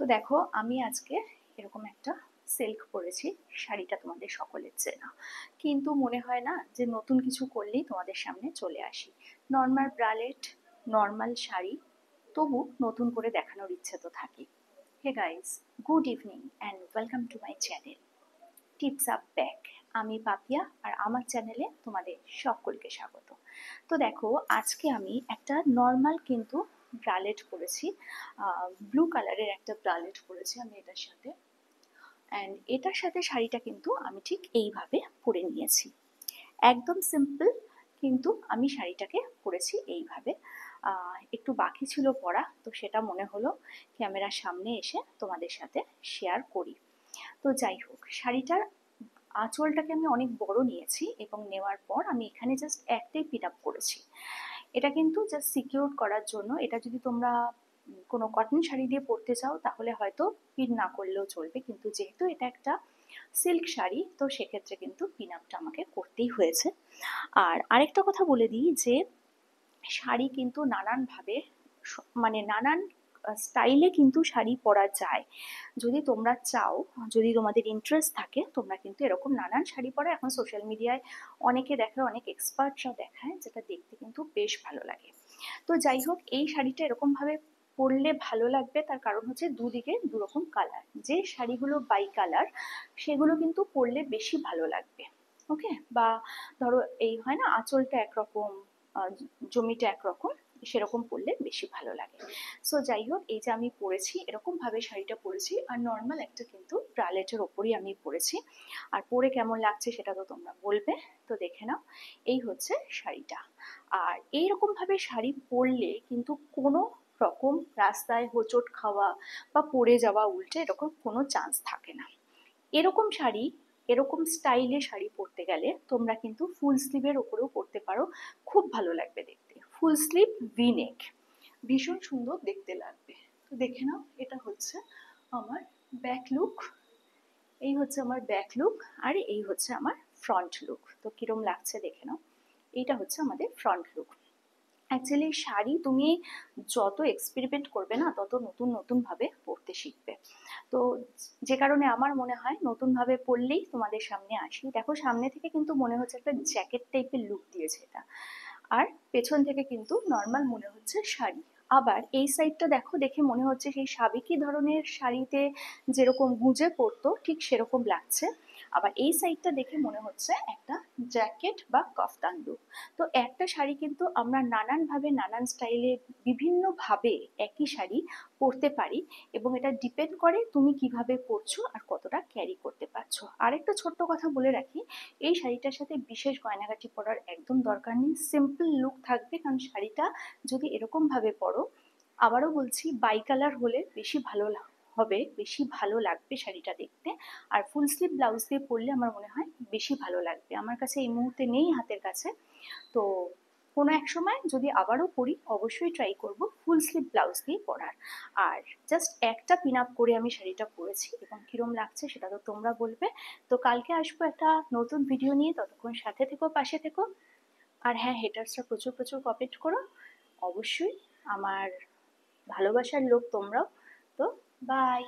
তো দেখো আমি আজকে এরকম একটা সিল্ক পরেছি। শাড়িটা তোমাদের সকলের চেনা, কিন্তু মনে হয় না যে নতুন কিছু করলেই তোমাদের সামনে চলে আসি। নর্মাল ব্রালেট, নর্মাল শাড়ি, তবু নতুন করে দেখানোর ইচ্ছে তো থাকে। Hey guys, good evening and welcome to my channel tips up back. আমি পাপিয়া আর আমার চ্যানেলে তোমাদের সকলকে স্বাগত। তো দেখো আজকে আমি একটা নর্মাল কিন্তু ব্রালেট পরেছি, ব্লু কালারের একটা ব্রালেট পরেছি আমি এটার সাথে। অ্যান্ড এটার সাথে শাড়িটা কিন্তু আমি ঠিক এইভাবে পরে নিয়েছি, একদম সিম্পল। কিন্তু আমি শাড়িটাকে পরেছি এইভাবে। একটু বাকি ছিল পরা, তো সেটা মনে হলো ক্যামেরার সামনে এসে তোমাদের সাথে শেয়ার করি। তো যাই হোক, শাড়িটার আঁচলটাকে আমি অনেক বড় নিয়েছি এবং নেওয়ার পর আমি এখানে জাস্ট একটাই পিন আপ করেছি। এটা কিন্তু জাস্ট সিকিউর করার জন্য। এটা যদি তোমরা কোনো কটন শাড়ি দিয়ে পরতে চাও তাহলে হয়তো পিন না করলেও চলবে, কিন্তু যেহেতু এটা একটা সিল্ক শাড়ি তো সেক্ষেত্রে কিন্তু পিন আপটা আমাকে করতেই হয়েছে। আর আরেকটা কথা বলে দিই যে শাড়ি কিন্তু নানানভাবে, মানে নানান স্টাইলে কিন্তু শাড়ি পরা যায়। যদি তোমরা চাও, যদি তোমাদের ইন্টারেস্ট থাকে, তোমরা কিন্তু এরকম নানান শাড়ি পরা এখন সোশ্যাল মিডিয়ায় অনেকে দেখায়, অনেক এক্সপার্টরা দেখায়, যেটা দেখতে কিন্তু বেশ ভালো লাগে। তো যাই হোক, এই শাড়িটা এরকম ভাবে পরলে ভালো লাগবে, তার কারণ হচ্ছে দুদিকে দুরকম কালার। যে শাড়িগুলো বাই কালার সেগুলো কিন্তু পরলে বেশি ভালো লাগবে। ওকে, বা ধরো এই হয় না আঁচলটা একরকম, জমিটা একরকম, সেরকম পরলে বেশি ভালো লাগে। সো যাই হোক, এই যে আমি পরেছি এরকম ভাবে শাড়িটা পরেছি, আর নর্মাল একটা কিন্তু ব্রালেটের ওপরই আমি পরেছি। আর পরে কেমন লাগছে সেটা তো তোমরা বলবে, তো দেখে নাও। এই হচ্ছে শাড়িটা। আর এইরকম ভাবে শাড়ি পরলে কিন্তু কোনো রকম রাস্তায় হোঁচট খাওয়া বা পড়ে যাওয়া উল্টে এরকম কোনো চান্স থাকে না। এরকম শাড়ি, এরকম স্টাইলে শাড়ি পরতে গেলে তোমরা কিন্তু ফুল স্লিভের ওপরেও পরতে পারো, খুব ভালো লাগবে দেখতে। ফুল স্লিভ ভি নেক, ভীষণ সুন্দর দেখতে লাগবে। তো দেখে নাও, এটা হচ্ছে আমার ব্যাক লুক। এই হচ্ছে আমার ব্যাক লুক, আর এই হচ্ছে আমার ফ্রন্ট লুক। তো কিরম লাগছে দেখে নাও। এইটা হচ্ছে আমাদের ফ্রন্ট লুক। অ্যাকচুয়ালি শাড়ি তুমি যত এক্সপেরিমেন্ট করবে না, তত নতুন নতুন ভাবে পরতে শিখবে। তো যে কারণে আমার মনে হয় নতুন ভাবে পরলেই তোমাদের সামনে আসি। দেখো সামনে থেকে কিন্তু মনে হচ্ছে একটা জ্যাকেট টাইপের লুক দিয়েছে এটা, আর পেছন থেকে কিন্তু নর্মাল মনে হচ্ছে শাড়ি। আবার এই সাইডটা দেখো, দেখে মনে হচ্ছে সেই সাবেকি ধরনের শাড়িতে যেরকম গুজে পড়তো ঠিক সেরকম লাগছে। আবার এই সাইডটা দেখে মনে হচ্ছে একটা জ্যাকেট বা কফতান লুক। তো একটা শাড়ি কিন্তু আমরা নানান ভাবে, নানান স্টাইলে, বিভিন্ন ভাবে একই শাড়ি পরতে পারি, এবং এটা ডিপেন্ড করে তুমি কিভাবে পরছো আর কতটা ক্যারি করতে পারছো। আরেকটা ছোট্ট কথা বলে রাখি, এই শাড়িটার সাথে বিশেষ গয়নাগাটি পরার একদম দরকার নেই, সিম্পল লুক থাকবে। কারণ শাড়িটা যদি এরকম ভাবে পরো, আবারও বলছি, বাই কালার হলে বেশি ভালো হবে, বেশি ভালো লাগবে শাড়িটা দেখতে। আর ফুল স্লিভ ব্লাউজ দিয়ে পরলে আমার মনে হয় বেশি ভালো লাগবে। আমার কাছে এই মুহূর্তে নেই হাতের কাছে, তো কোনো এক সময় যদি আবারও পরি অবশ্যই ট্রাই করব ফুল স্লিভ ব্লাউজ দিয়ে পরার। আর জাস্ট একটা পিন আপ করে আমি শাড়িটা পরেছি, এবং কিরম লাগছে সেটা তো তোমরা বলবে। তো কালকে আসবো একটা নতুন ভিডিও নিয়ে, ততক্ষণ সাথে থেকো, পাশে থেকো। আর হ্যাঁ, হেটার্সরা প্রচুর প্রচুর কমেন্ট করো অবশ্যই, আমার ভালোবাসার লোক তোমরাও। তো বাই।